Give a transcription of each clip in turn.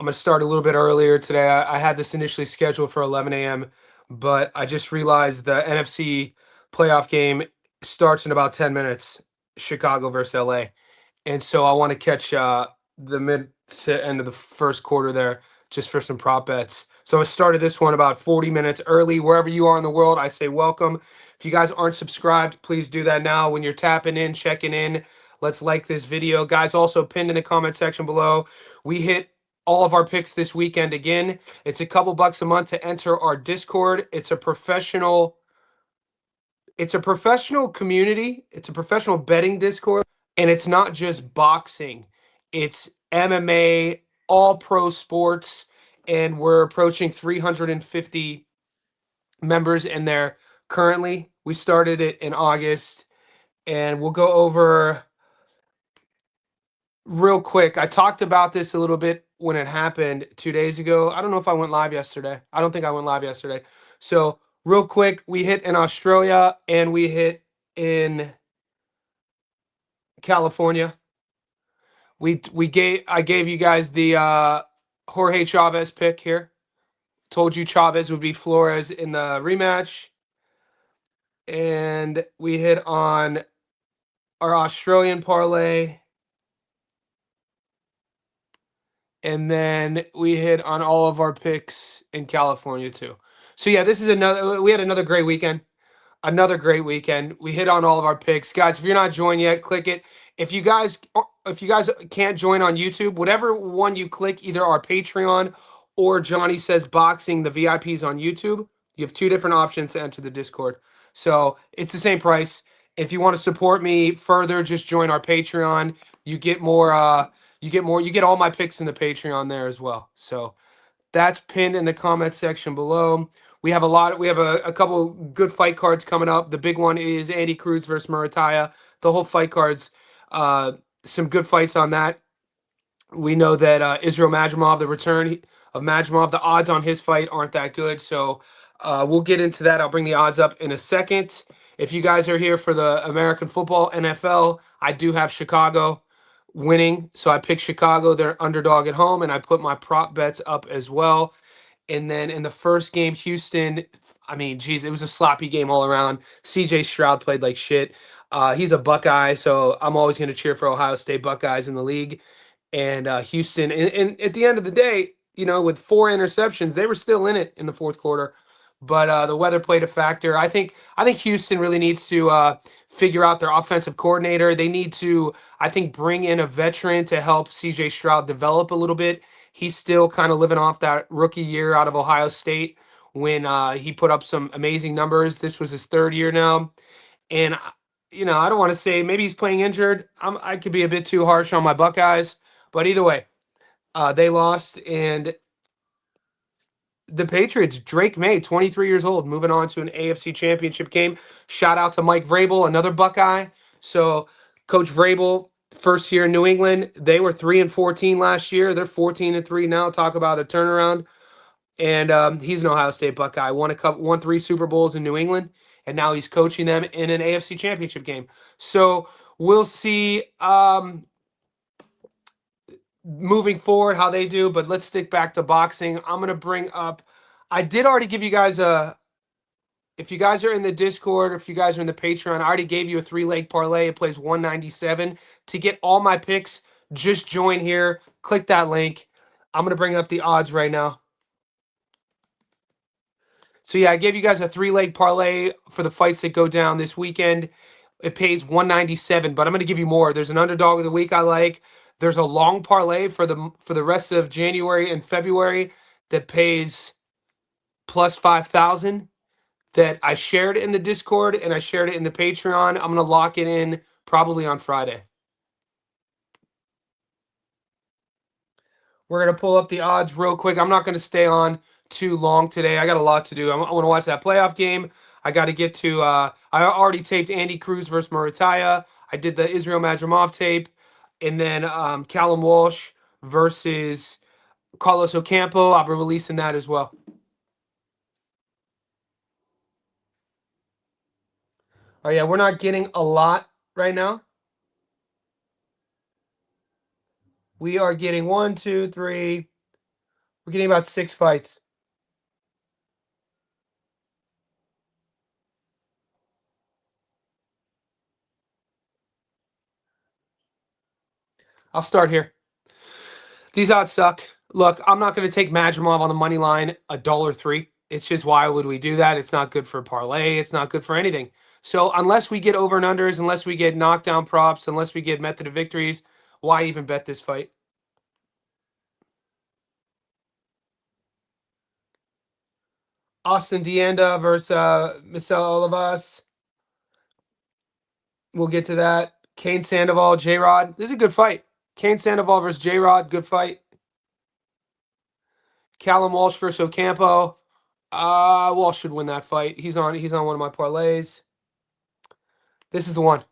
I'm going to start a little bit earlier today. I had this initially scheduled for 11 a.m., but I just realized the NFC playoff game starts in about 10 minutes, Chicago versus LA. And so I want to catch the mid to end of the first quarter there just for some prop bets. So I started this one about 40 minutes early. Wherever you are in the world, I say welcome. If you guys aren't subscribed, please do that now. When you're tapping in, checking in, let's like this video. Guys, also pinned in the comment section below, we hit all of our picks this weekend again. It's a couple bucks a month to enter our Discord. It's a professional community. It's a professional betting Discord. And it's not just boxing. It's MMA, all pro sports, and we're approaching 350 members in there currently. We started it in August, and we'll go over real quick. I talked about this a little bit when it happened 2 days ago. I don't know if I went live yesterday. I don't think I went live yesterday. So real quick, we hit in Australia and we hit in California. I gave you guys the Jorge Chavez pick here. Told you Chavez would be Flores in the rematch. And we hit on our Australian parlay. And then we hit on all of our picks in California too. So yeah, we had another great weekend. Another great weekend. We hit on all of our picks. Guys, if you're not joined yet, click it. If you guys can't join on YouTube, whatever one you click, either our Patreon or Johnny Says Boxing, the VIPs on YouTube, you have two different options to enter the Discord. So it's the same price. If you want to support me further, just join our Patreon. You get more you get all my picks in the Patreon there as well. So that's pinned in the comment section below. We have a couple good fight cards coming up. The big one is Andy Cruz versus Muratalla. The whole fight cards, some good fights on that. We know that Israel Madrimov, the return of Madrimov, the odds on his fight aren't that good. So we'll get into that. I'll bring the odds up in a second. If you guys are here for the American football, NFL, I do have Chicago winning. So I picked Chicago, their underdog at home, and I put my prop bets up as well. And then in the first game, Houston, I mean, geez, it was a sloppy game all around. CJ Stroud played like shit. He's a Buckeye, so I'm always going to cheer for Ohio State Buckeyes in the league. And Houston, and at the end of the day, with 4 interceptions, they were still in it in the fourth quarter. But the weather played a factor. I think Houston really needs to figure out their offensive coordinator. They need to, I think, bring in a veteran to help CJ Stroud develop a little bit. He's still kind of living off that rookie year out of Ohio State when he put up some amazing numbers. This was his third year now. And, I don't want to say maybe he's playing injured. I could be a bit too harsh on my Buckeyes. But either way, they lost. And the Patriots, Drake May, 23 years old, moving on to an AFC Championship game. Shout out to Mike Vrabel, another Buckeye. So Coach Vrabel, first year in New England, they were 3-14 last year. They're 14-3 now. Talk about a turnaround. And he's an Ohio State Buckeye. Won 3 Super Bowls in New England, and now he's coaching them in an AFC Championship game. So we'll see moving forward how they do, but let's stick back to boxing. I'm going to bring up, I did already give you guys if you guys are in the Discord, or if you guys are in the Patreon, I already gave you a 3-leg parlay. It plays 197. To get all my picks, just join here. Click that link. I'm going to bring up the odds right now. So yeah, I gave you guys a 3-leg parlay for the fights that go down this weekend. It pays 197, but I'm going to give you more. There's an underdog of the week I like. There's a long parlay for the rest of January and February that pays plus 5,000 that I shared in the Discord and I shared it in the Patreon. I'm going to lock it in probably on Friday. We're going to pull up the odds real quick. I'm not going to stay on too long today. I got a lot to do. I want to watch that playoff game. I got to get to I already taped Andy Cruz versus Muratalla. I did the Israel Madrimov tape. And then Callum Walsh versus Carlos Ocampo. I'll be releasing that as well. Oh, yeah, we're not getting a lot right now. We are getting 1, 2, 3, We're getting about 6 fights. I'll start here. These odds suck. Look, I'm not going to take Madrimov on the money line $1.03. It's just why would we do that? It's not good for parlay. It's not good for anything. So unless we get over and unders, unless we get knockdown props, unless we get method of victories, why even bet this fight? Austin Dianda versus Michelle Olivas. We'll get to that. Kane Sandoval, J Rod. This is a good fight. Kane Sandoval versus J Rod, good fight. Callum Walsh versus Ocampo. Walsh should win that fight. He's on one of my parlays. This is the one.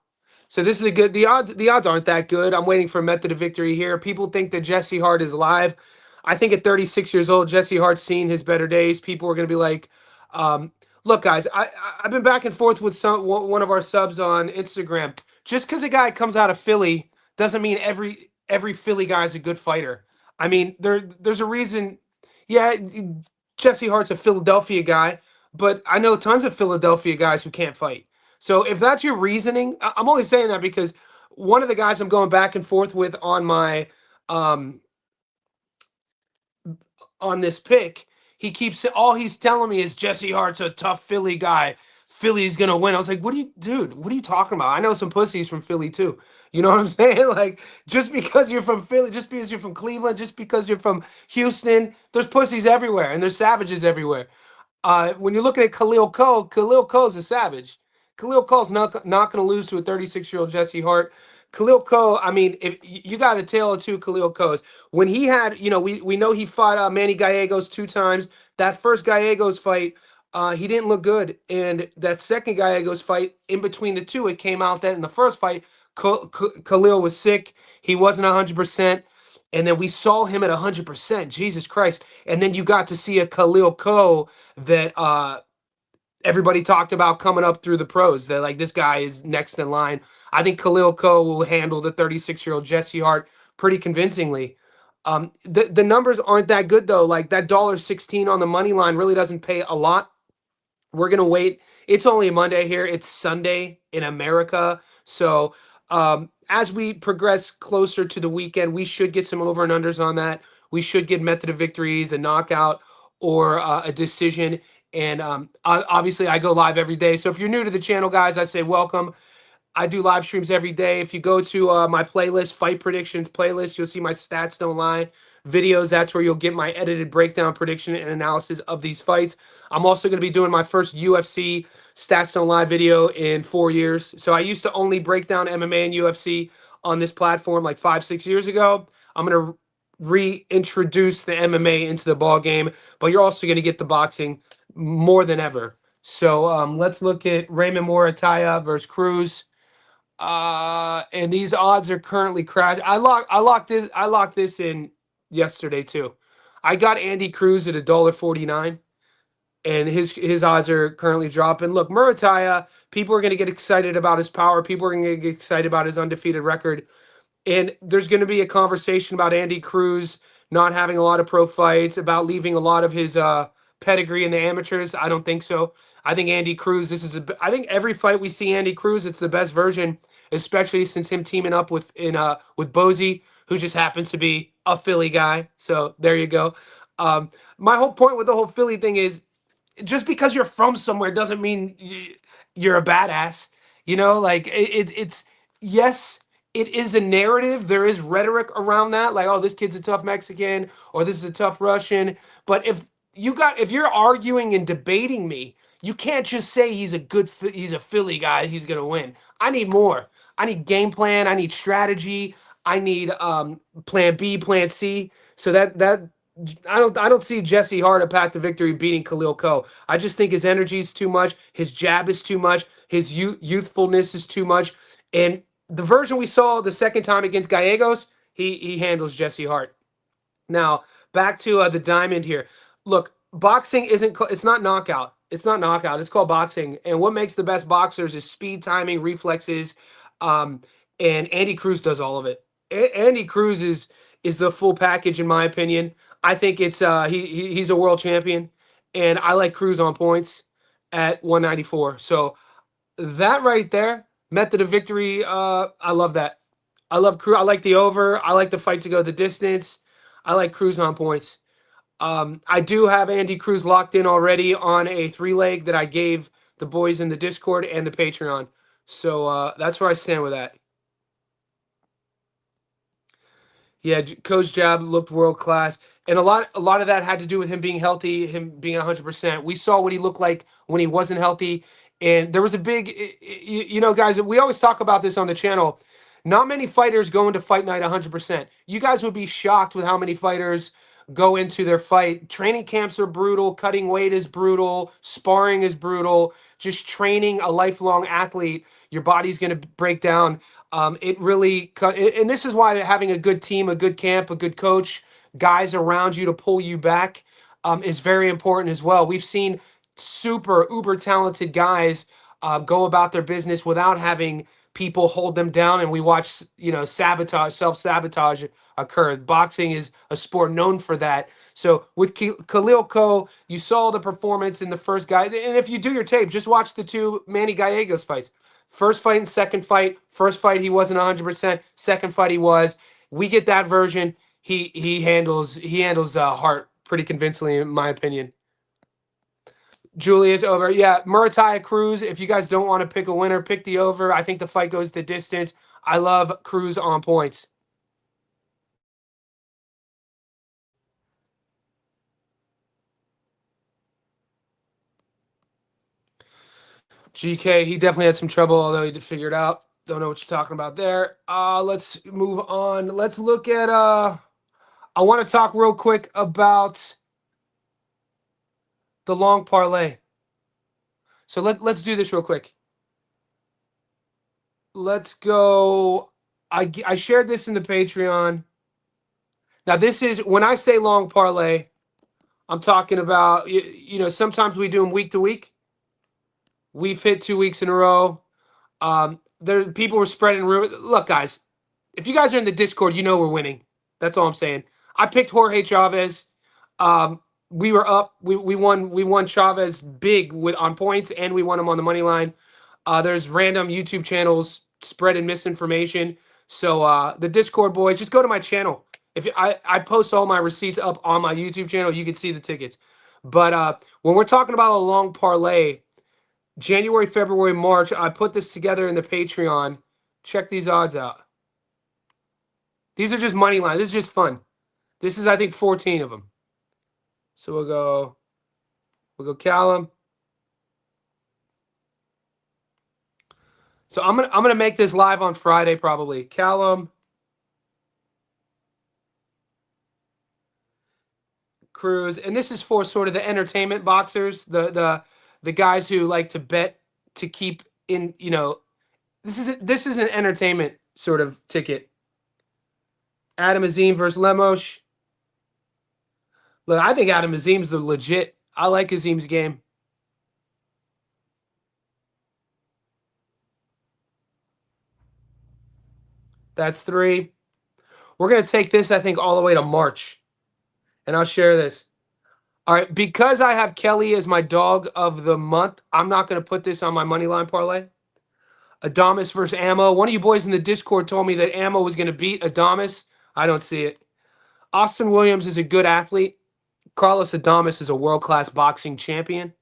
So this is a good. The odds aren't that good. I'm waiting for a method of victory here. People think that Jesse Hart is live. I think at 36 years old, Jesse Hart's seen his better days. People are going to be like, "Look, guys, I've been back and forth with one of our subs on Instagram. Just because a guy comes out of Philly doesn't mean every Philly guy is a good fighter. I mean, there's a reason. Yeah, Jesse Hart's a Philadelphia guy, but I know tons of Philadelphia guys who can't fight. So if that's your reasoning, I'm only saying that because one of the guys I'm going back and forth with on my on this pick, he keeps all he's telling me is Jesse Hart's a tough Philly guy. Philly's gonna win. I was like, dude? What are you talking about? I know some pussies from Philly too. You know what I'm saying? Like, just because you're from Philly, just because you're from Cleveland, just because you're from Houston, there's pussies everywhere and there's savages everywhere. When you're looking at Khalil Coe's a savage. Khalil Coe's not going to lose to a 36-year-old Jesse Hart. Khalil Coe, I mean, if you got a tale of two Khalil Coe's. When he had, we know he fought Manny Gallegos 2 times. That first Gallegos fight, he didn't look good. And that second Gallegos fight, in between the two, it came out that in the first fight, Khalil was sick. He wasn't 100%. And then we saw him at 100%. Jesus Christ. And then you got to see a Khalil Coe that everybody talked about coming up through the pros. That like this guy is next in line. I think Khalil Coe will handle the 36-year-old Jesse Hart pretty convincingly. The numbers aren't that good though. Like that $1.16 on the money line really doesn't pay a lot. We're gonna wait. It's only Monday here. It's Sunday in America. So as we progress closer to the weekend, we should get some over and unders on that. We should get method of victories, a knockout, or a decision. And obviously, I go live every day. So if you're new to the channel, guys, I say welcome. I do live streams every day. If you go to my playlist, Fight Predictions playlist, you'll see my Stats Don't Lie videos. That's where you'll get my edited breakdown, prediction, and analysis of these fights. I'm also going to be doing my first UFC Stats Don't Lie video in 4 years. So I used to only break down MMA and UFC on this platform like 5-6 years ago. I'm going to reintroduce the MMA into the ball game, but you're also going to get the boxing more than ever. So let's look at Raymond Muratalla versus Cruz. And these odds are currently crashed. I locked this in yesterday too. I got Andy Cruz at $1.49, and his odds are currently dropping. Look, Muratalla, people are going to get excited about his power. People are going to get excited about his undefeated record. And there's going to be a conversation about Andy Cruz not having a lot of pro fights, about leaving a lot of his pedigree in the amateurs. I don't think so. I think Andy Cruz, I think every fight we see Andy Cruz, it's the best version, especially since him teaming up with Bozy, who just happens to be a Philly guy. So there you go. My whole point with the whole Philly thing is just because you're from somewhere doesn't mean you're a badass. Like it's yes, it is a narrative. There is rhetoric around that, like, oh, this kid's a tough Mexican or this is a tough Russian. But if you're arguing and debating me, you can't just say he's a Philly guy, he's gonna win. I need more. I need game plan. I need strategy. I need plan B, plan C. So that I don't see Jesse Hart a path to victory beating Khalil Coe. I just think his energy is too much. His jab is too much. His youthfulness is too much. And the version we saw the second time against Gallegos, he handles Jesse Hart. Now back to the diamond here. Look, boxing it's not knockout. It's not knockout. It's called boxing. And what makes the best boxers is speed, timing, reflexes. And Andy Cruz does all of it. Andy Cruz is the full package, in my opinion. I think it's he's a world champion, and I like Cruz on points at 194. So that right there, method of victory. I love that. I love Cruz. I like the over. I like the fight to go the distance. I like Cruz on points. I do have Andy Cruz locked in already on a 3-leg that I gave the boys in the Discord and the Patreon. So that's where I stand with that. Yeah, Coach Jab looked world class, and a lot of that had to do with him being healthy, him being 100%. We saw what he looked like when he wasn't healthy, and there was a big, guys. We always talk about this on the channel. Not many fighters go into fight night 100%. You guys would be shocked with how many fighters go into their fight. Training camps are brutal. Cutting weight is brutal. Sparring is brutal. Just training a lifelong athlete, your body's going to break down. It really, and this is why having a good team, a good camp, a good coach, guys around you to pull you back is very important as well. We've seen super uber talented guys go about their business without having people hold them down, and we watch sabotage, self-sabotage occur. Boxing is a sport known for that. So with Khalil Ko, you saw the performance in the first guy, and if you do your tape, just watch the two Manny Gallegos fights. First fight and second fight. First fight he wasn't 100%. Second fight he was. We get that version. He handles Hart pretty convincingly, in my opinion. Julius over. Yeah, Muratalla Cruz. If you guys don't want to pick a winner, pick the over. I think the fight goes the distance. I love Cruz on points. GK, he definitely had some trouble, although he did figure it out. Don't know what you're talking about there. Let's move on. Let's look at I want to talk real quick about the long parlay. So let's do this real quick. Let's go. I shared this in the Patreon. Now this is when I say long parlay, I'm talking about sometimes we do them week to week. We've hit 2 weeks in a row. There people were spreading rumors. Look, guys, if you guys are in the Discord, you know we're winning. That's all I'm saying. I picked Jorge Chavez. We were up. We won Chavez big on points, and we won him on the money line. There's random YouTube channels spreading misinformation. So the Discord boys, just go to my channel. If I post all my receipts up on my YouTube channel, you can see the tickets. But when we're talking about a long parlay, January, February, March, I put this together in the Patreon. Check these odds out. These are just money line. This is just fun. This is, I think, 14 of them. So we'll go Callum. So I'm gonna make this live on Friday probably. Callum, Cruz, and this is for sort of the entertainment boxers, the guys who like to bet to keep in. This is an entertainment sort of ticket. Adam Azim versus Lemos. Look, I think Adam Azim's the legit. I like Azim's game. That's 3. We're going to take this, I think, all the way to March. And I'll share this. All right, because I have Kelly as my dog of the month, I'm not going to put this on my money line parlay. Adames versus Ammo. One of you boys in the Discord told me that Ammo was going to beat Adames. I don't see it. Austin Williams is a good athlete. Carlos Adames is a world-class boxing champion.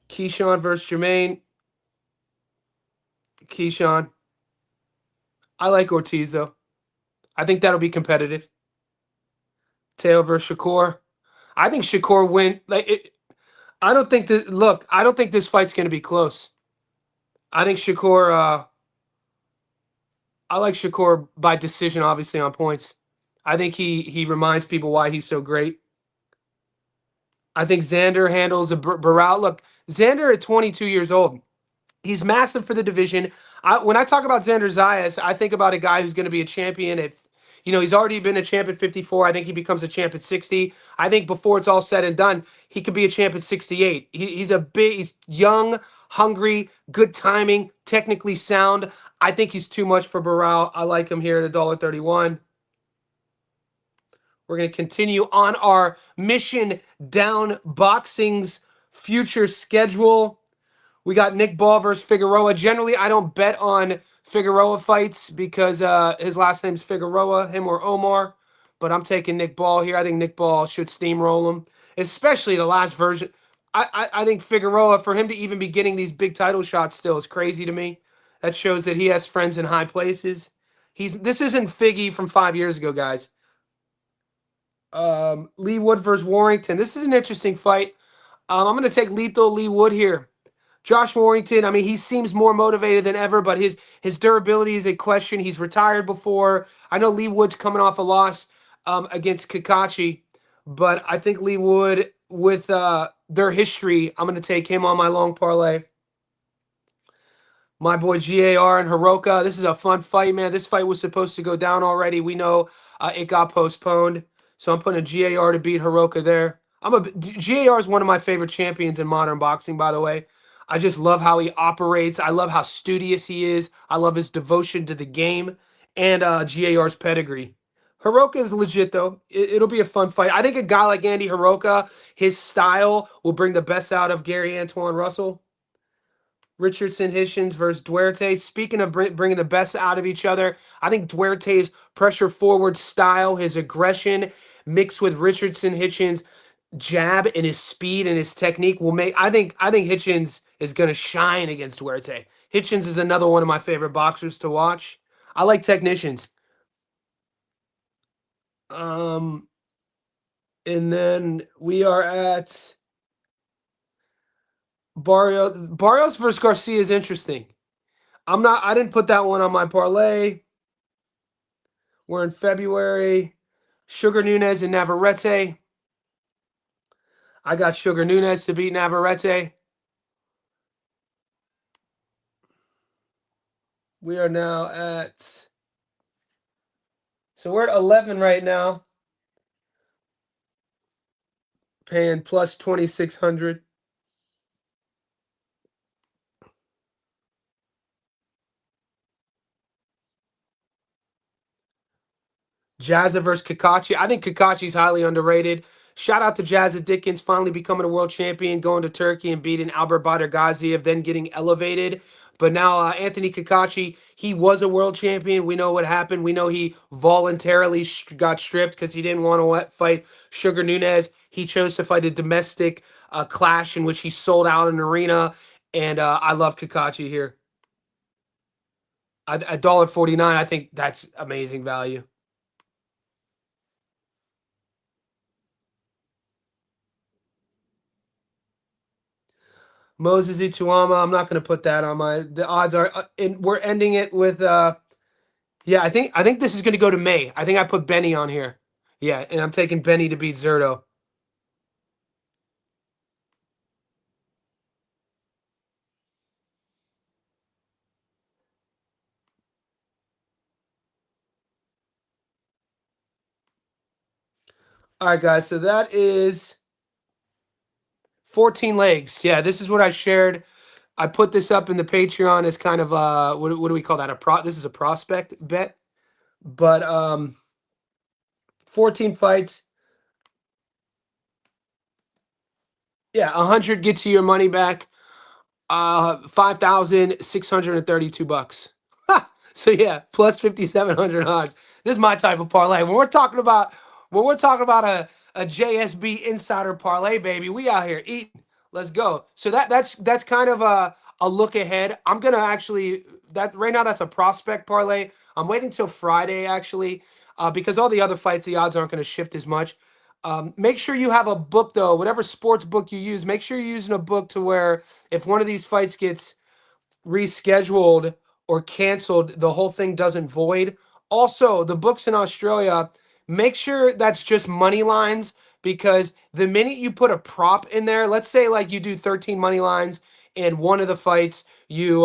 Keyshawn versus Jermaine. Keyshawn. I like Ortiz, though. I think that'll be competitive. Teo versus Shakur. I think Shakur win. I don't think that. Look, I don't think this fight's going to be close. I think Shakur. I like Shakur by decision, obviously on points. I think he reminds people why he's so great. I think Xander handles a Barao. Look, Xander at 22 years old. He's massive for the division. When I talk about Xander Zayas, I think about a guy who's going to be a champion at, he's already been a champ at 54. I think he becomes a champ at 60. I think before it's all said and done, he could be a champ at 68. He's young, hungry, good timing, technically sound. I think he's too much for Barao. I like him here at $1.31. We're going to continue on our mission down boxing's future schedule. We got Nick Ball versus Figueroa. Generally, I don't bet on Figueroa fights because his last name's Figueroa, him or Omar. But I'm taking Nick Ball here. I think Nick Ball should steamroll him, especially the last version. I think Figueroa, for him to even be getting these big title shots still is crazy to me. That shows that he has friends in high places. This isn't Figgy from 5 years ago, guys. Lee Wood versus Warrington. This is an interesting fight. I'm going to take lethal Lee Wood here. Josh Warrington, I mean, he seems more motivated than ever, but his durability is a question. He's retired before. I know Lee Wood's coming off a loss against Kakachi, but I think Lee Wood, with their history, I'm going to take him on my long parlay. My boy GAR and Hiroka. This is a fun fight, man. This fight was supposed to go down already. We know it got postponed. So I'm putting a GAR to beat Hiroka there. GAR is one of my favorite champions in modern boxing, by the way. I just love how he operates. I love how studious he is. I love his devotion to the game and GAR's pedigree. Hiroka is legit, though. It'll be a fun fight. I think a guy like Andy Hiroka, his style will bring the best out of Gary Antoine Russell. Richardson Hitchens versus Duarte. Speaking of bringing the best out of each other, I think Duarte's pressure forward style, his aggression, mixed with Richardson Hitchens' jab and his speed and his technique will make. I think Hitchens is going to shine against Duarte. Hitchens is another one of my favorite boxers to watch. I like technicians. And then we are at Barrios versus Garcia is interesting. I didn't put that one on my parlay. We're in February. Sugar Nunes and Navarrete. I got Sugar Nunes to beat Navarrete. We are now at... So we're at 11 right now. Paying plus 2,600. Jazza versus Kakachi. I think Kakachi's highly underrated. Shout out to Jazza Dickens finally becoming a world champion, going to Turkey and beating Albert Badr Gaziev, then getting elevated. But now Anthony Kakachi, he was a world champion. We know what happened. We know he voluntarily got stripped because he didn't want to fight Sugar Nunes. He chose to fight a domestic clash in which he sold out an arena. And I love Kakachi here. At $1.49, I think that's amazing value. Moses Ituama, I'm not going to put that on the odds are, and we're ending it with, yeah, I think this is going to go to May. I think I put Benny on here. Yeah, and I'm taking Benny to beat Zerto. All right, guys, so that is 14 legs. Yeah, this is what I shared. I put this up in the Patreon as kind of what do we call that? This is a prospect bet. But 14 fights. Yeah, 100 gets you your money back. 5,632 bucks. So yeah, plus 5,700 odds. This is my type of parlay. When we're talking about a JSB insider parlay, baby, we out here eating. Let's go. So that's kind of a look ahead. I'm gonna actually right now that's a prospect parlay. I'm waiting till Friday actually, because all the other fights the odds aren't gonna shift as much. Make sure you have a book though, whatever sports book you use. Make sure you're using a book to where if one of these fights gets rescheduled or canceled, the whole thing doesn't void. Also, the books in Australia, make sure that's just money lines, because the minute you put a prop in there, let's say like you do 13 money lines and one of the fights you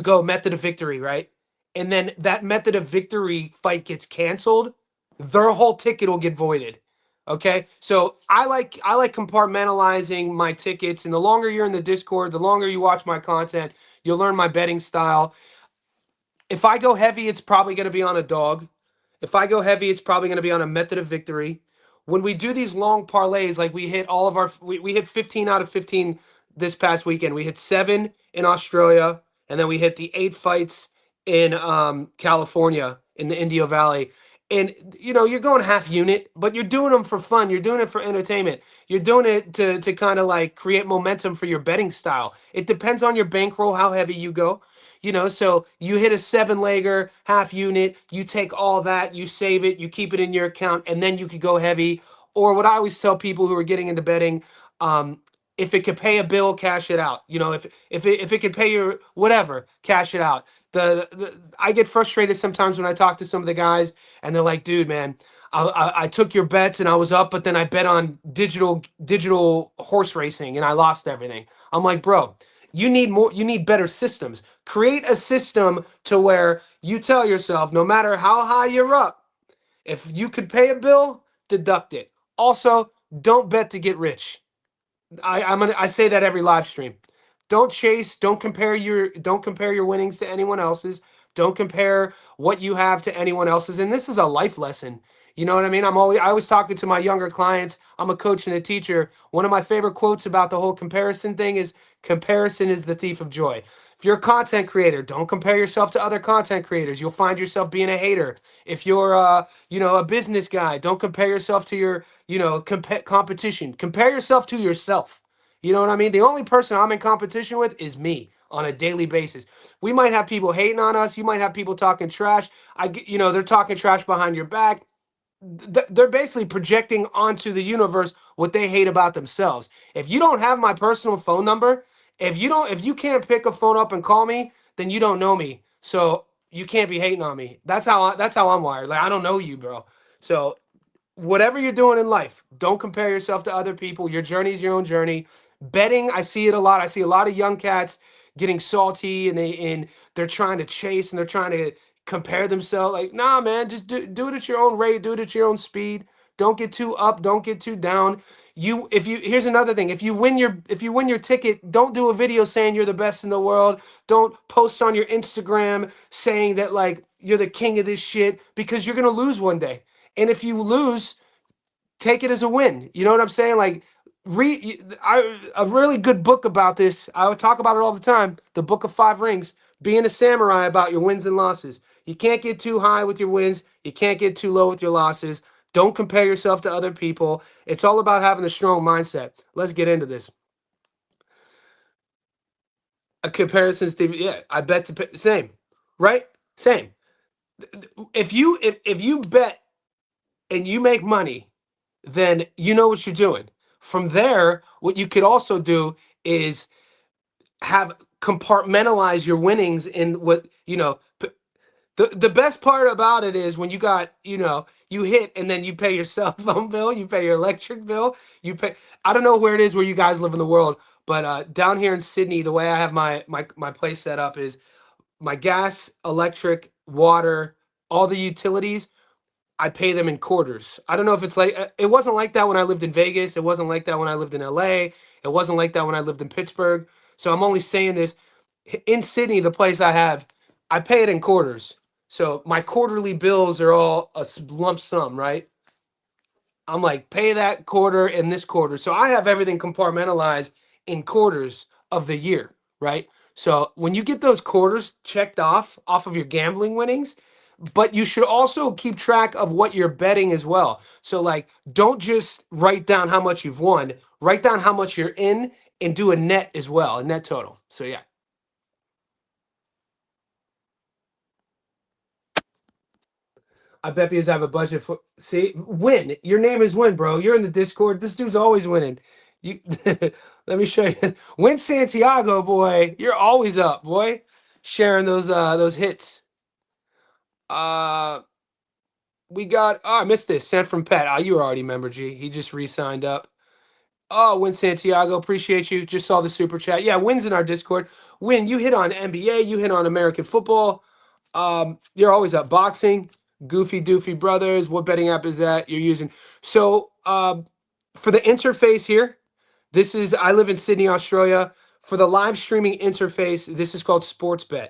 go method of victory, right? And then that method of victory fight gets canceled, their whole ticket will get voided. Okay, so I like compartmentalizing my tickets, and the longer you're in the Discord, the longer you watch my content, you'll learn my betting style. If I go heavy, it's probably going to be on a dog. If I go heavy, it's probably going to be on a method of victory. When we do these long parlays, like we hit all of our, we hit 15 out of 15 this past weekend. We hit 7 in Australia, and then we hit the 8 fights in California in the Indio Valley. And you're going half unit, but you're doing them for fun. You're doing it for entertainment. You're doing it to kind of like create momentum for your betting style. It depends on your bankroll how heavy you go. So you hit a 7-legger, half unit, you take all that, you save it, you keep it in your account, and then you could go heavy. Or what I always tell people who are getting into betting, if it could pay a bill, cash it out. If it could pay your whatever, cash it out. I get frustrated sometimes when I talk to some of the guys and they're like, dude, man, I took your bets and I was up, but then I bet on digital horse racing and I lost everything. I'm like, bro, you need better systems. Create a system to where you tell yourself, no matter how high you're up, if you could pay a bill, deduct it. Also, don't bet to get rich. I say that every live stream. Don't compare your winnings to anyone else's. Don't compare what you have to anyone else's. And this is a life lesson. You know what I mean? I was talking to my younger clients. I'm a coach and a teacher. One of my favorite quotes about the whole comparison thing is comparison is the thief of joy. If you're a content creator, don't compare yourself to other content creators. You'll find yourself being a hater. If you're a business guy, don't compare yourself to your, competition. Compare yourself to yourself. You know what I mean? The only person I'm in competition with is me on a daily basis. We might have people hating on us. You might have people talking trash. They're talking trash behind your back. They're basically projecting onto the universe what they hate about themselves. If you don't have my personal phone number, if you can't pick a phone up and call me, then you don't know me. So you can't be hating on me. That's how I'm wired. Like, I don't know you, bro. So whatever you're doing in life, don't compare yourself to other people. Your journey is your own journey. Betting, I see it a lot. I see a lot of young cats getting salty and they're trying to chase and they're trying to compare themselves. Like, nah, man, just do it at your own rate, do it at your own speed. Don't get too up, don't get too down. Here's another thing. If you win your ticket, don't do a video saying you're the best in the world. Don't post on your Instagram saying that like you're the king of this shit, because you're gonna lose one day. And if you lose, take it as a win. You know what I'm saying? Like, a really good book about this. I would talk about it all the time. The Book of Five Rings, being a samurai, about your wins and losses. You can't get too high with your wins. You can't get too low with your losses. Don't compare yourself to other people. It's all about having a strong mindset. Let's get into this. A comparison, Steve. Yeah, I bet to same, right? Same. If you bet and you make money, then you know what you're doing. From there, what you could also do is have compartmentalize your winnings in what, the best part about it is when you got, you hit and then you pay your cell phone bill, you pay your electric bill, I don't know where it is where you guys live in the world, but down here in Sydney, the way I have my place set up is my gas, electric, water, all the utilities, I pay them in quarters. I don't know if it's like, it wasn't like that when I lived in Vegas. It wasn't like that when I lived in LA. It wasn't like that when I lived in Pittsburgh. So I'm only saying this. In Sydney, the place I pay it in quarters. So my quarterly bills are all a lump sum, right? I'm like, pay that quarter and this quarter. So I have everything compartmentalized in quarters of the year, right? So when you get those quarters checked off of your gambling winnings, but you should also keep track of what you're betting as well. So like, don't just write down how much you've won, write down how much you're in and do a net as well, a net total. So yeah. I bet because I have a budget for, see, win. Your name is Win, bro. You're in the Discord. This dude's always winning. You let me show you. Win Santiago, boy. You're always up, boy. Sharing those hits. We got, I missed this. Sent from Pet. You were already a member, G. He just re-signed up. Oh, Win Santiago, appreciate you. Just saw the super chat. Yeah, Win's in our Discord. Win, you hit on NBA, you hit on American football. You're always up. Boxing, Goofy Doofy Brothers. What betting app is that you're using? So for the interface here, I live in Sydney, Australia. For the live streaming interface, this is called Sportsbet.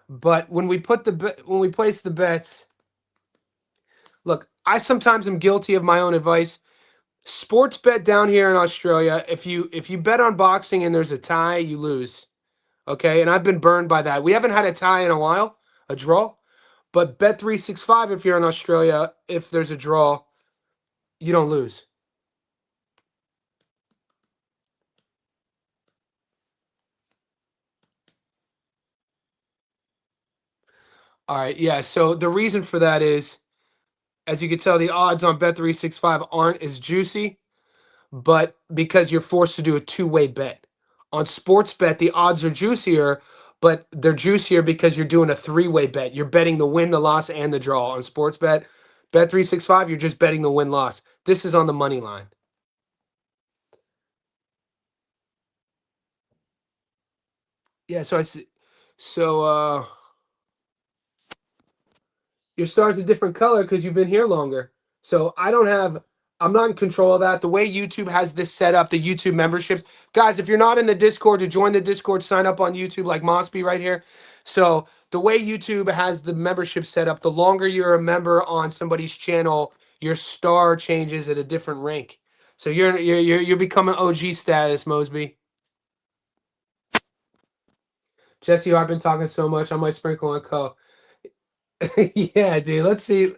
But when we place the bets, Look, I sometimes am guilty of my own advice. Sports bet down here in Australia, if you bet on boxing and there's a tie, you lose. Okay? And I've been burned by that. We haven't had a tie in a while, a draw. But bet 365 if you're in Australia, if there's a draw, you don't lose. All right, yeah. So the reason for that is, as you can tell, the odds on Bet 365 aren't as juicy, but because you're forced to do a two-way bet. On sports bet, the odds are juicier, but they're juicier because you're doing a three-way bet. You're betting the win, the loss, and the draw. On sports bet 365, you're just betting the win-loss. This is on the money line. Yeah, so I see. So your star's a different color because you've been here longer. So I'm not in control of that. The way YouTube has this set up, the YouTube memberships. Guys, if you're not in the Discord, to join the Discord, sign up on YouTube like Mosby right here. So the way YouTube has the membership set up, the longer you're a member on somebody's channel, your star changes at a different rank. So you're becoming OG status, Mosby. Jesse, I've been talking so much, I might sprinkle on Co. Yeah, dude. Let's see.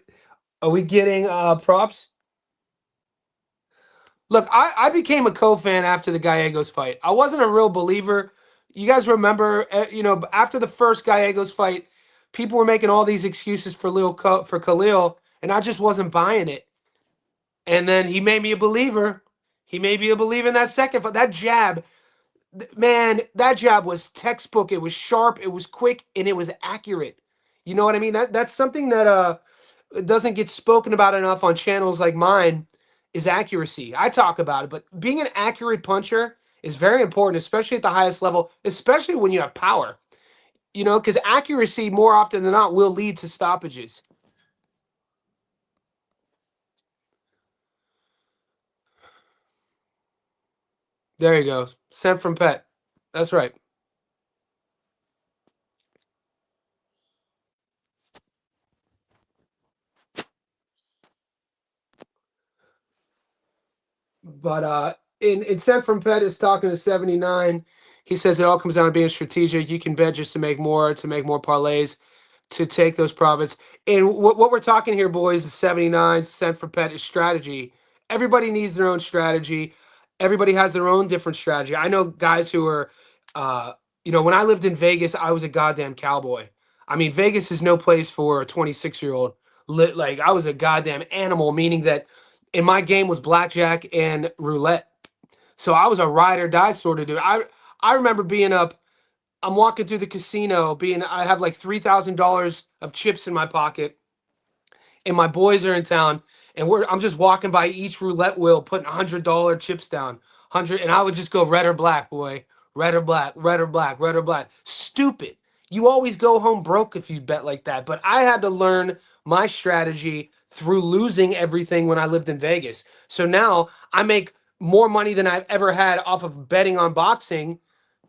Are we getting props? Look, I became a co-fan after the Gallegos fight. I wasn't a real believer. You guys remember, after the first Gallegos fight, people were making all these excuses for for Khalil, and I just wasn't buying it. And then he made me a believer. He made me a believer in that second fight. That jab, man, that jab was textbook. It was sharp, it was quick, and it was accurate. You know what I mean? That's something that doesn't get spoken about enough on channels like mine is accuracy. I talk about it, but being an accurate puncher is very important, especially at the highest level, especially when you have power. Because accuracy more often than not will lead to stoppages. There you go. Sent from Pet. That's right. But in Sent from Pet is talking to 79. He says it all comes down to being strategic. You can bet just to make more parlays, to take those profits. And what we're talking here, boys, is 79 cent for pet is strategy. Everybody needs their own strategy. Everybody has their own different strategy. I know guys who are, when I lived in Vegas, I was a goddamn cowboy. I mean, Vegas is no place for a 26-year-old. Like, I was a goddamn animal, meaning that in my game was blackjack and roulette. So I was a ride or die sort of dude. I remember being up, I'm walking through the casino, I have like $3,000 of chips in my pocket, and my boys are in town, and I'm just walking by each roulette wheel, putting $100 chips down, 100, and I would just go red or black, boy, red or black, red or black, red or black. Stupid. You always go home broke if you bet like that. But I had to learn my strategy through losing everything when I lived in Vegas. So now I make more money than I've ever had off of betting on boxing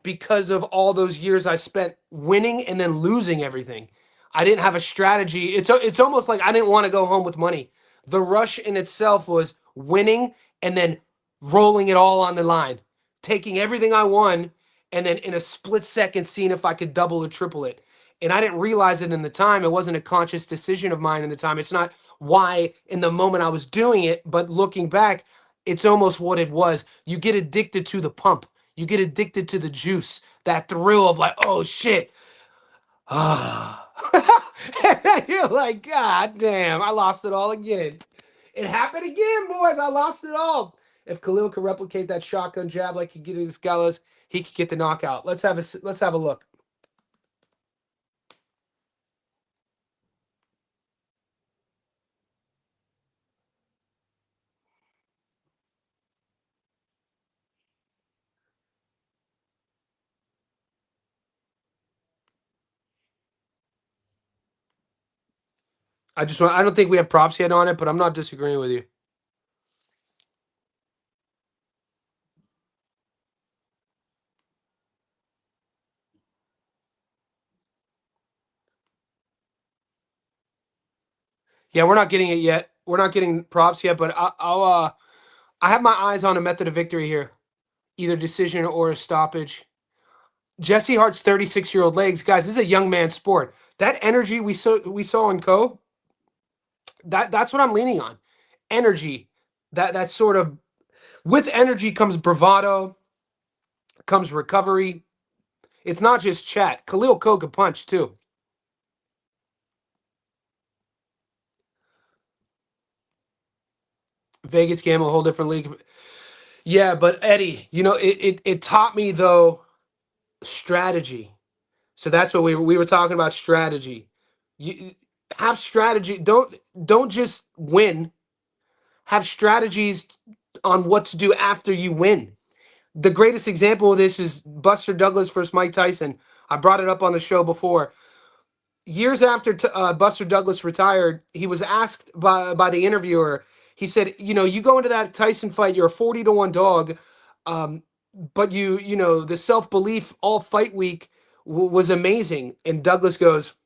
because of all those years I spent winning and then losing everything. I didn't have a strategy. It's almost like I didn't want to go home with money. The rush in itself was winning and then rolling it all on the line, taking everything I won and then in a split second seeing if I could double or triple it. And I didn't realize it in the time. It wasn't a conscious decision of mine in the time. It's not why in the moment I was doing it, but looking back, it's almost what it was. You get addicted to the pump. You get addicted to the juice, that thrill of like, oh shit. Ah. And then you're like, God damn, I lost it all again. It happened again, boys. I lost it all. If Khalil could replicate that shotgun jab like he did against Gallows, he could get the knockout. Let's have a look. I don't think we have props yet on it, but I'm not disagreeing with you. Yeah, we're not getting it yet. We're not getting props yet, but I have my eyes on a method of victory here, either decision or a stoppage. Jesse Hart's 36-year-old legs, guys. This is a young man's sport. That energy we saw in Co. That's what I'm leaning on. Energy. That sort of, with energy comes bravado, comes recovery. It's not just chat. Khalil Co could punch too. Vegas gamble, a whole different league. Yeah, but Eddie, it taught me though strategy. So that's what we were talking about, strategy. You have strategy. Don't just win. Have strategies on what to do after you win. The greatest example of this is Buster Douglas versus Mike Tyson. I brought it up on the show before. Years after Buster Douglas retired, he was asked by the interviewer. He said, you go into that Tyson fight, you're a 40-1 dog, um, but the self belief all fight week was amazing. And Douglas goes,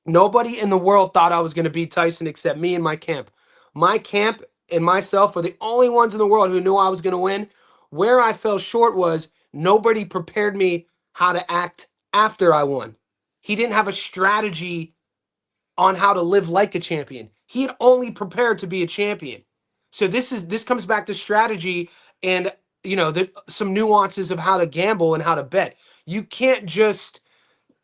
nobody in the world thought I was going to beat Tyson except me and my camp. My camp and myself were the only ones in the world who knew I was going to win. Where I fell short was nobody prepared me how to act after I won. He didn't have a strategy on how to live like a champion. He had only prepared to be a champion. So this comes back to strategy and some nuances of how to gamble and how to bet. You can't just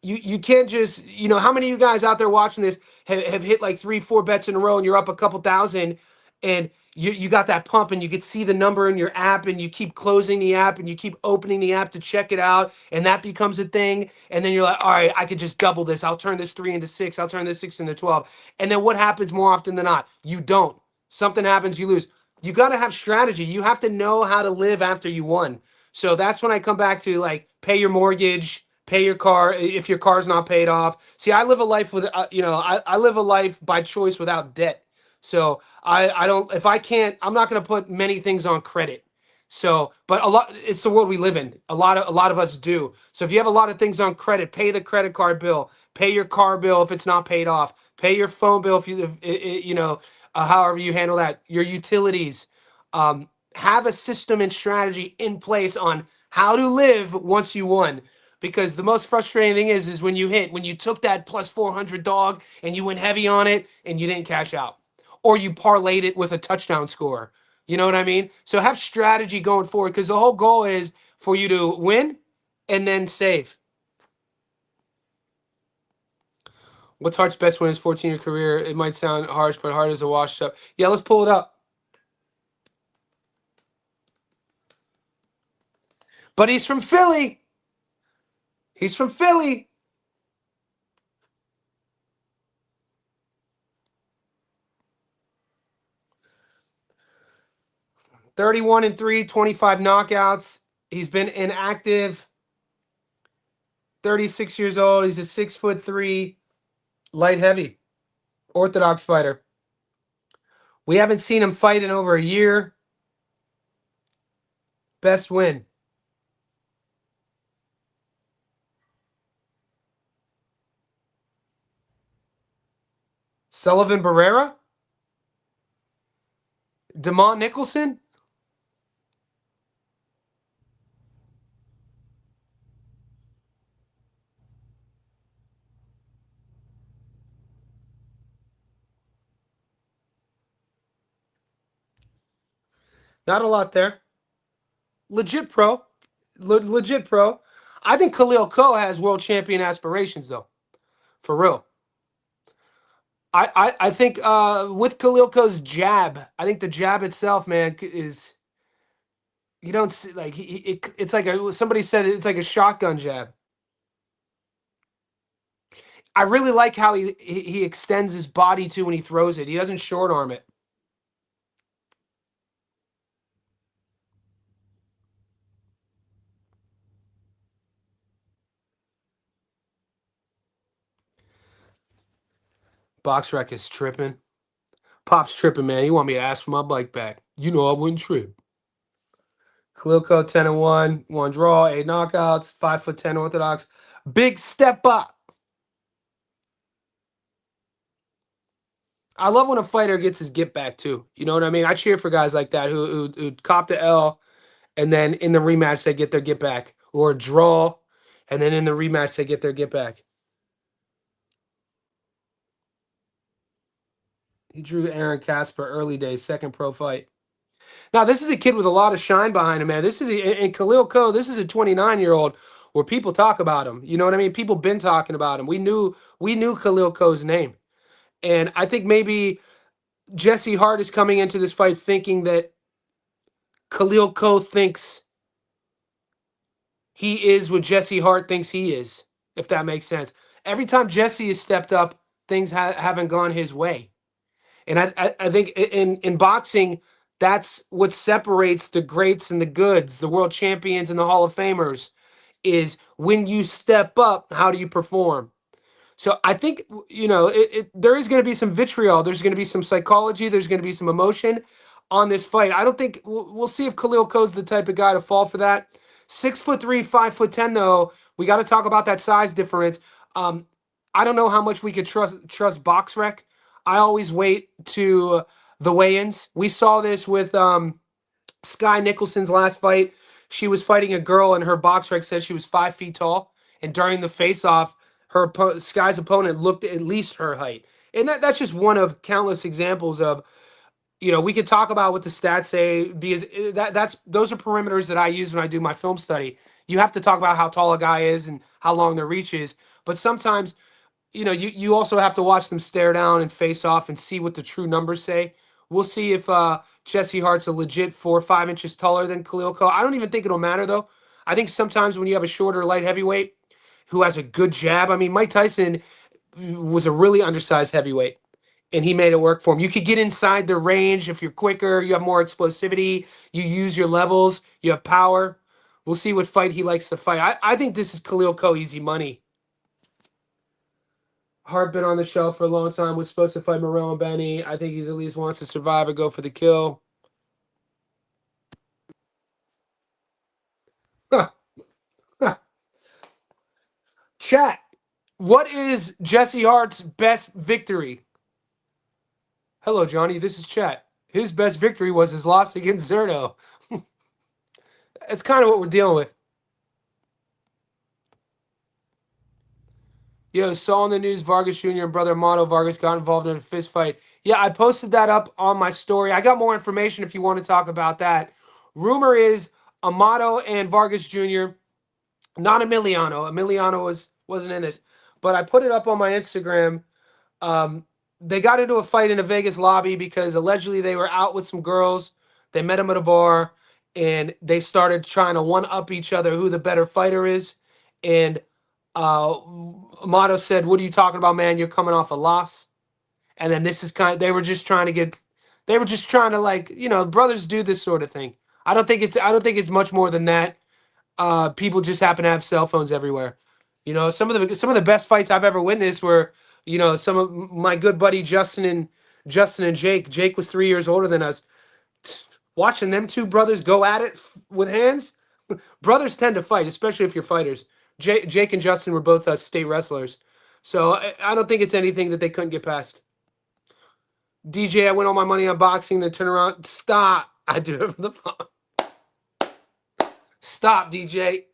you can't just, how many of you guys out there watching this have hit like 3-4 bets in a row and you're up a couple thousand and you got that pump and you could see the number in your app and you keep closing the app and you keep opening the app to check it out and that becomes a thing, and then you're like, all right, I could just double this. I'll turn this 3 into 6. I'll turn this 6 into 12. And then what happens more often than not? You don't. Something happens, you lose. You got to have strategy. You have to know how to live after you won. So that's when I come back to, like, pay your mortgage, pay your car if your car's not paid off. See, I live a life with, I live a life by choice without debt. So I don't, if I can't, I'm not going to put many things on credit. So, but it's the world we live in. A lot of us do. So if you have a lot of things on credit, pay the credit card bill, pay your car bill if it's not paid off, pay your phone bill however you handle that, your utilities. Have a system and strategy in place on how to live once you won. Because the most frustrating thing is when you took that plus 400 dog and you went heavy on it and you didn't cash out, or you parlayed it with a touchdown score. You know what I mean? So have strategy going forward, because the whole goal is for you to win and then save. What's Hart's best win in his 14-year career? It might sound harsh, but Hart is a washed up. Yeah, let's pull it up. But he's from Philly. He's from Philly. 31-3, 25 knockouts. He's been inactive. 36 years old. He's a 6'3" light heavy orthodox fighter. We haven't seen him fight in over a year. Best win. Sullivan Barrera? DeMont Nicholson? Not a lot there. Legit pro. Legit pro. I think Khalil Ko has world champion aspirations, though. For real. I think with Khalil Ko's jab, I think the jab itself, man, is, you don't see, like, it's like somebody said it's like a shotgun jab. I really like how he extends his body too when he throws it. He doesn't short arm it. Boxrec is tripping. Pop's tripping, man. You want me to ask for my bike back? You know I wouldn't trip. Khalil Ko 10-1, one draw, 8 knockouts, 5'10" orthodox. Big step up. I love when a fighter gets his get back too. You know what I mean? I cheer for guys like that who cop the L and then in the rematch they get their get back, or a draw, and then in the rematch they get their get back. He drew Aaron Casper early days, second pro fight. Now this is a kid with a lot of shine behind him, man. This is and Khalil Ko. This is a 29-year-old where people talk about him. You know what I mean? People been talking about him. We knew Khalil Ko's name, and I think maybe Jesse Hart is coming into this fight thinking that Khalil Ko thinks he is what Jesse Hart thinks he is, if that makes sense. Every time Jesse has stepped up, things haven't gone his way. And I think in boxing, that's what separates the greats and the goods, the world champions and the Hall of Famers, is when you step up, how do you perform? So I think there is going to be some vitriol. There's going to be some psychology. There's going to be some emotion on this fight. I don't think we'll see if Khalil Ko's the type of guy to fall for that. 6'3", 5'10", though. We got to talk about that size difference. I don't know how much we could trust BoxRec. I always wait to the weigh-ins. We saw this with Sky Nicholson's last fight. She was fighting a girl, and her BoxRec said she was 5 feet tall. And during the face-off, Sky's opponent looked at least her height. And that's just one of countless examples of, we could talk about what the stats say, because those are perimeters that I use when I do my film study. You have to talk about how tall a guy is and how long their reach is. But sometimes, you also have to watch them stare down and face off and see what the true numbers say. We'll see if Jesse Hart's a legit 4 or 5 inches taller than Khalil Ko. I don't even think it'll matter, though. I think sometimes when you have a shorter light heavyweight who has a good jab. I mean, Mike Tyson was a really undersized heavyweight, and he made it work for him. You could get inside the range if you're quicker, you have more explosivity, you use your levels, you have power. We'll see what fight he likes to fight. I think this is Khalil Ko easy money. Hart been on the shelf for a long time, was supposed to fight Morel and Benny. I think he's at least wants to survive or go for the kill. Huh. Huh. Chat, what is Jesse Hart's best victory? Hello, Johnny. This is Chat. His best victory was his loss against Zerto. It's kind of what we're dealing with. Yo, saw on the news Vargas Jr. and brother Amato Vargas got involved in a fist fight. Yeah, I posted that up on my story. I got more information if you want to talk about that. Rumor is Amato and Vargas Jr., not Emiliano. Emiliano wasn't in this. But I put it up on my Instagram. They got into a fight in a Vegas lobby because allegedly they were out with some girls. They met them at a bar, and they started trying to one-up each other who the better fighter is. And Amato said, "What are you talking about, man? You're coming off a loss." And then this is they were just trying to brothers do this sort of thing. I don't think it's much more than that. People just happen to have cell phones everywhere. Some of the best fights I've ever witnessed were, some of my good buddy Justin and Jake. Jake was 3 years older than us. Watching them two brothers go at it with hands. Brothers tend to fight, especially if you're fighters. Jake and Justin were both state wrestlers. So I don't think it's anything that they couldn't get past. DJ, I win all my money on boxing, then turn around. Stop. I do it for the pump. Stop, DJ.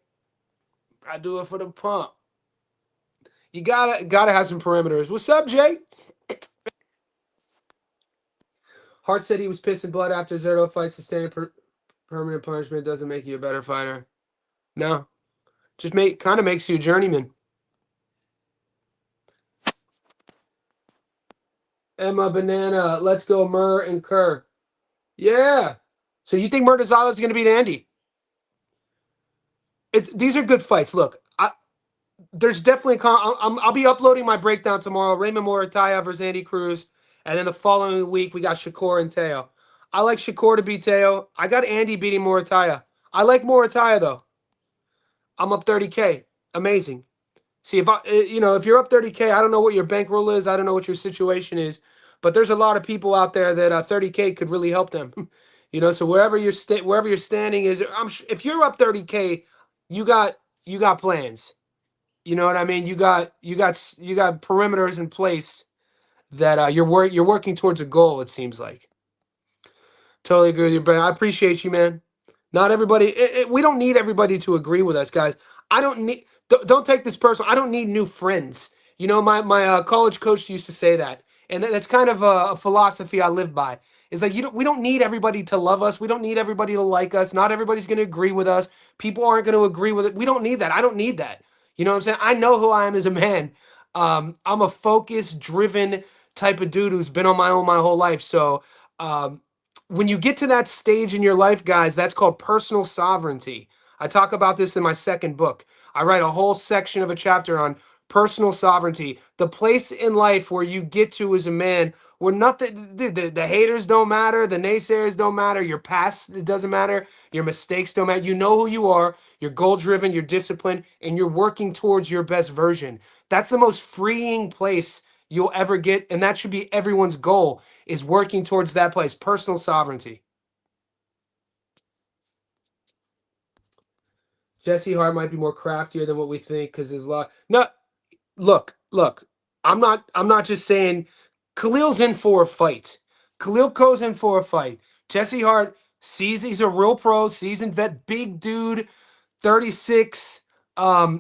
I do it for the pump. You gotta have some perimeters. What's up, Jay? Hart said he was pissing blood after Zerto fights. Sustaining permanent punishment doesn't make you a better fighter. No. Just kind of makes you a journeyman. Emma Banana, let's go Mur and Kerr. Yeah. So you think Murtazalev's going to beat Andy? These are good fights. Look, there's definitely I'll be uploading my breakdown tomorrow. Raymond Muratalla versus Andy Cruz, and then the following week we got Shakur and Teo. I like Shakur to beat Teo. I got Andy beating Muratalla. I like Muratalla though. I'm up 30K. Amazing. See, if you're up 30K, I don't know what your bankroll is. I don't know what your situation is, but there's a lot of people out there that 30K could really help them. So wherever you're standing is, if you're up 30K, you got plans. You know what I mean? You got perimeters in place that you're working towards a goal. It seems like. Totally agree with you, Brent. I appreciate you, man. Not everybody. We don't need everybody to agree with us, guys. I don't need. Don't take this personal. I don't need new friends. You know, my college coach used to say that, and that's kind of a philosophy I live by. It's like we don't need everybody to love us. We don't need everybody to like us. Not everybody's going to agree with us. People aren't going to agree with it. We don't need that. I don't need that. You know what I'm saying? I know who I am as a man. I'm a focused, driven type of dude who's been on my own my whole life. So. When you get to that stage in your life, guys, that's called personal sovereignty. I talk about this in my second book. I write a whole section of a chapter on personal sovereignty, the place in life where you get to as a man where nothing, dude, the haters don't matter, the naysayers don't matter, your past, it doesn't matter, your mistakes don't matter. You know who you are, you're goal driven, you're disciplined, and you're working towards your best version. That's the most freeing place you'll ever get, and that should be everyone's goal, is working towards that place, personal sovereignty. Jesse Hart might be more craftier than what we think because his luck. No, look. I'm not just saying. Khalil's in for a fight. Khalil Co's in for a fight. Jesse Hart sees he's a real pro, seasoned vet, big dude, 36. I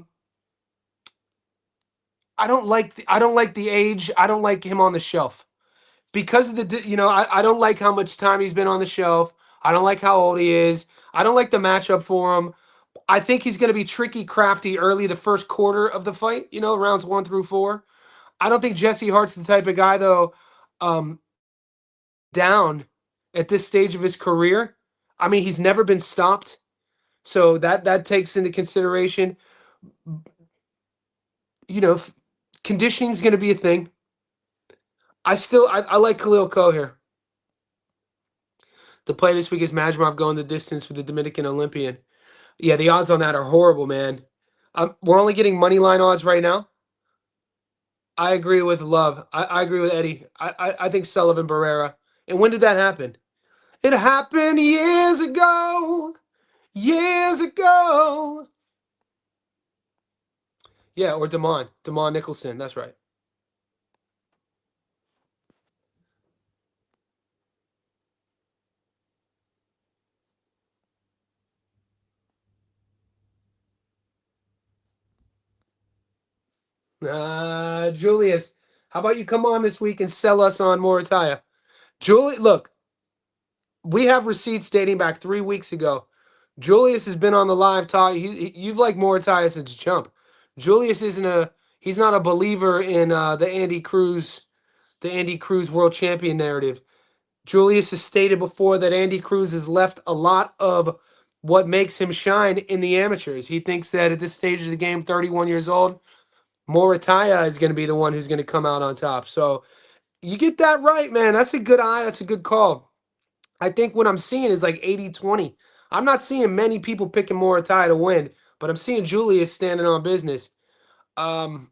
don't like the age. I don't like him on the shelf because of I don't like how much time he's been on the shelf. I don't like how old he is. I don't like the matchup for him. I think he's going to be tricky, crafty early the first quarter of the fight, rounds 1 through 4. I don't think Jesse Hart's the type of guy, though, um, down at this stage of his career. I mean, he's never been stopped. So that takes into consideration, you know, conditioning is going to be a thing. I like Khalil Ko here. The play this week is Majmov going the distance for the Dominican Olympian. Yeah, the odds on that are horrible, man. We're only getting money line odds right now. I agree with Love. I agree with Eddie. I think Sullivan Barrera. And when did that happen? It happened years ago. Years ago. Yeah, or Damon Nicholson. That's right. Julius, how about you come on this week and sell us on Muratalla? Look, we have receipts dating back 3 weeks ago. Julius has been on the live talk. You've liked Muratalla since jump. Julius he's not a believer in the Andy Cruz world champion narrative. Julius has stated before that Andy Cruz has left a lot of what makes him shine in the amateurs. He thinks that at this stage of the game, 31 years old, Muratalla is going to be the one who's going to come out on top. So you get that right, man. That's a good eye. That's a good call. I think what I'm seeing is like 80-20. I'm not seeing many people picking Muratalla to win, but I'm seeing Julius standing on business. Moran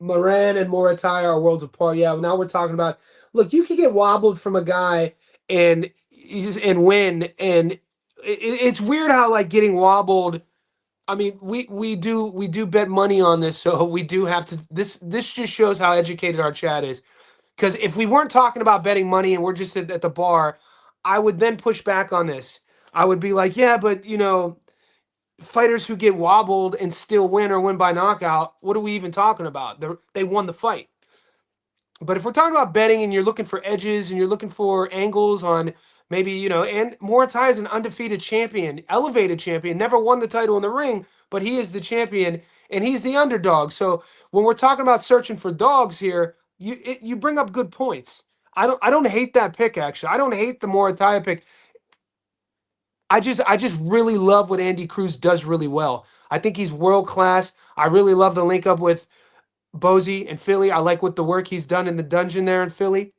and Muratalla are worlds apart. Yeah, now we're talking about. Look, you can get wobbled from a guy and win, and it's weird how like getting wobbled. I mean, we do bet money on this, so we do have to. This just shows how educated our chat is. Because if we weren't talking about betting money and we're just at the bar, I would then push back on this. I would be like, yeah, but fighters who get wobbled and still win or win by knockout, what are we even talking about? They won the fight. But if we're talking about betting and you're looking for edges and you're looking for angles on maybe, and Muratalla is an undefeated champion, elevated champion, never won the title in the ring, but he is the champion and he's the underdog. So when we're talking about searching for dogs here, you bring up good points. I don't hate that pick actually. I don't hate the Muratalla pick. I just really love what Andy Cruz does really well. I think he's world class. I really love the link up with Bozy in Philly. I like what the work he's done in the dungeon there in Philly.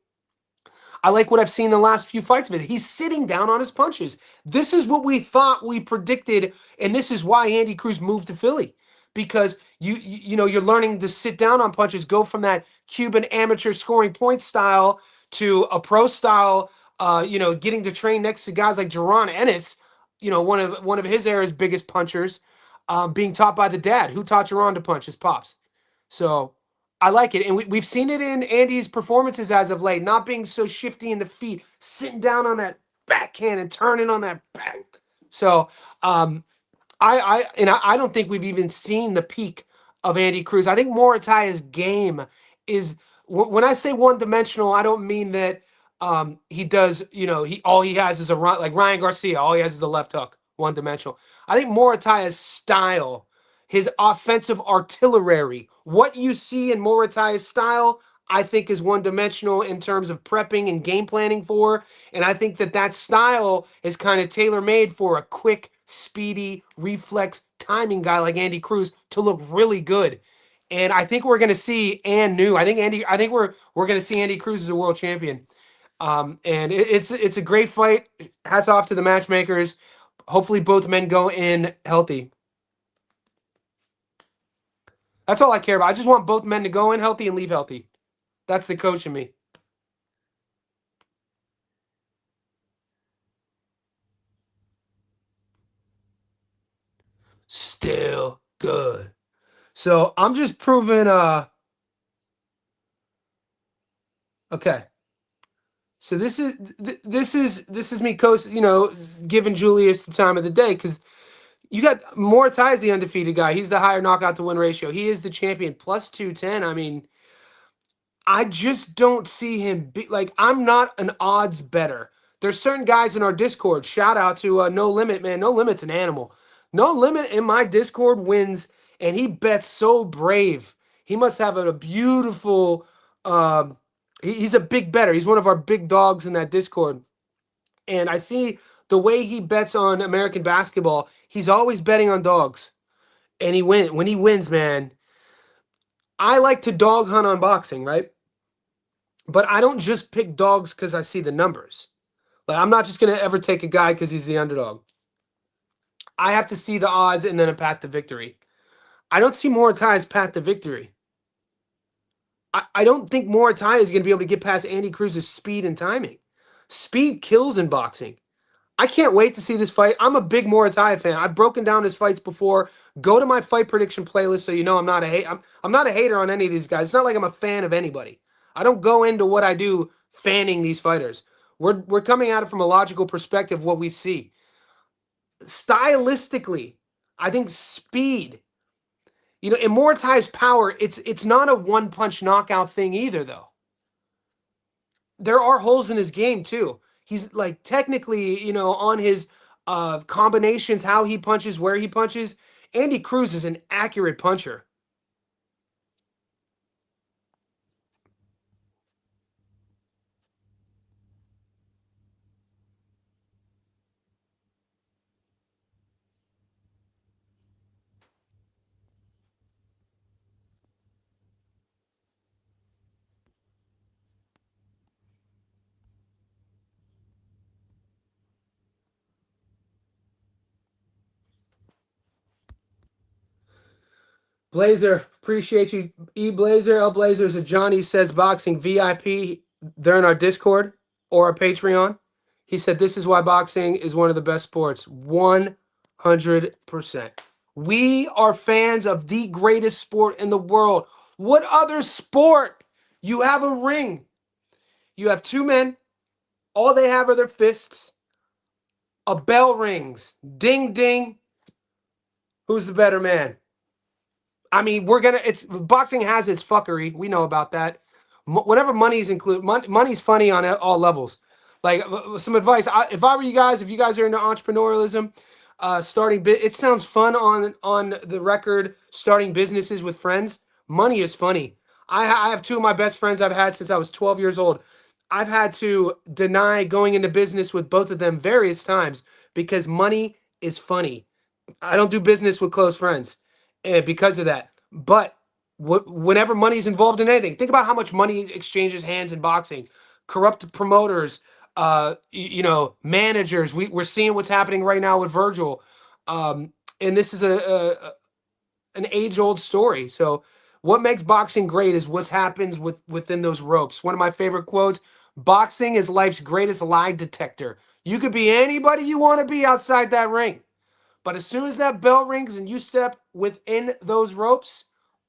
I like what I've seen the last few fights of it. He's sitting down on his punches. This is what we thought we predicted, and this is why Andy Cruz moved to Philly. Because you're learning to sit down on punches, go from that Cuban amateur scoring point style to a pro style, getting to train next to guys like Jaron Ennis, one of his era's biggest punchers, being taught by the dad. Who taught Jaron to punch? His pops. So I like it. And we've seen it in Andy's performances as of late, not being so shifty in the feet, sitting down on that backhand and turning on that back. So I don't think we've even seen the peak of Andy Cruz. I think Moratalla's game is when I say one dimensional, I don't mean that he does, he all he has is a run like Ryan Garcia, all he has is a left hook, one dimensional. I think Moratalla's style, his offensive artillery, what you see in Moratalla's style, I think is one dimensional in terms of prepping and game planning for. And I think that style is kind of tailor made for a quick, speedy, reflex timing guy like Andy Cruz to look really good. And I think we're going to see I think we're going to see Andy Cruz as a world champion. And it's a great fight. Hats off to the matchmakers. Hopefully both men go in healthy. That's all I care about. I just want both men to go in healthy and leave healthy. That's the coach in me. Still good. So I'm just proving okay. So this is me coach, giving Julius the time of the day because you got Mortai is the undefeated guy. He's the higher knockout to win ratio. He is the champion plus 210. I mean, I just don't see him be like I'm not an odds better. There's certain guys in our Discord. Shout out to No Limit, man. No Limit's an animal. No Limit in my Discord wins, and he bets so brave. He must have a beautiful. He's a big better. He's one of our big dogs in that Discord, and I see the way he bets on American basketball. He's always betting on dogs, and he win when he wins, man. I like to dog hunt on boxing, right? But I don't just pick dogs because I see the numbers. Like I'm not just gonna ever take a guy because he's the underdog. I have to see the odds and then a path to victory. I don't see Moratai's path to victory. I don't think Muratalla is going to be able to get past Andy Cruz's speed and timing. Speed kills in boxing. I can't wait to see this fight. I'm a big Muratalla fan. I've broken down his fights before. Go to my fight prediction playlist so you know I'm not a I'm not a hater on any of these guys. It's not like I'm a fan of anybody. I don't go into what I do fanning these fighters. We're coming at it from a logical perspective what we see. Stylistically, I think speed. In Mortai's power, it's not a one-punch knockout thing either, though. There are holes in his game too. He's like technically, on his combinations, how he punches, where he punches. Andy Cruz is an accurate puncher. Blazer, appreciate you. E Blazer, L Blazers, a Johnny Says Boxing VIP. They're in our Discord or our Patreon. He said this is why boxing is one of the best sports. 100%. We are fans of the greatest sport in the world. What other sport? You have a ring. You have two men. All they have are their fists. A bell rings. Ding, ding. Who's the better man? I mean, it's boxing has its fuckery. We know about that. Whatever money's included, money's funny on all levels. Like some advice, if I were you guys, if you guys are into entrepreneurialism, it sounds fun on the record. Starting businesses with friends, money is funny. I have two of my best friends I've had since I was 12 years old. I've had to deny going into business with both of them various times because money is funny. I don't do business with close friends because of that. But whenever money's involved in anything, think about how much money exchanges hands in boxing. Corrupt promoters, managers. We're seeing what's happening right now with Virgil, and this is an age-old story. So, what makes boxing great is what happens within those ropes. One of my favorite quotes: "Boxing is life's greatest lie detector. You could be anybody you want to be outside that ring." But as soon as that bell rings and you step within those ropes,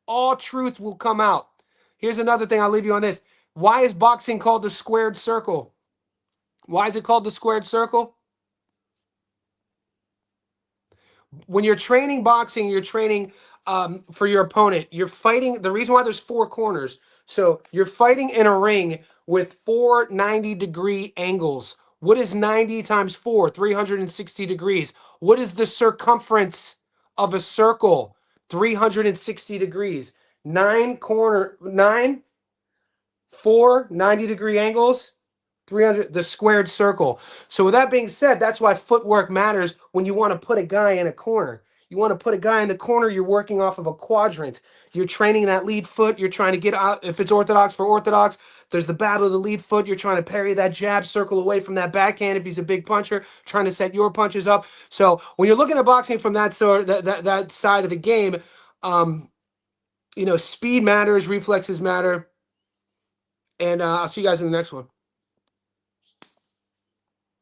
all truth will come out. Here's another thing. I'll leave you on this. Why is boxing called the squared circle? Why is it called the squared circle? When you're training boxing, you're training for your opponent. You're fighting. The reason why there's four corners. So you're fighting in a ring with four 90-degree angles. What is 90 times 4? 360 degrees. What is the circumference of a circle? 360 degrees. Nine, four 90-degree angles. 300, the squared circle. So with that being said, that's why footwork matters when you want to put a guy in a corner. You want to put a guy in the corner, you're working off of a quadrant. You're training that lead foot. You're trying to get out. If it's orthodox for orthodox, there's the battle of the lead foot. You're trying to parry that jab, circle away from that backhand if he's a big puncher, trying to set your punches up. So when you're looking at boxing from that that side of the game, speed matters, reflexes matter. And I'll see you guys in the next one.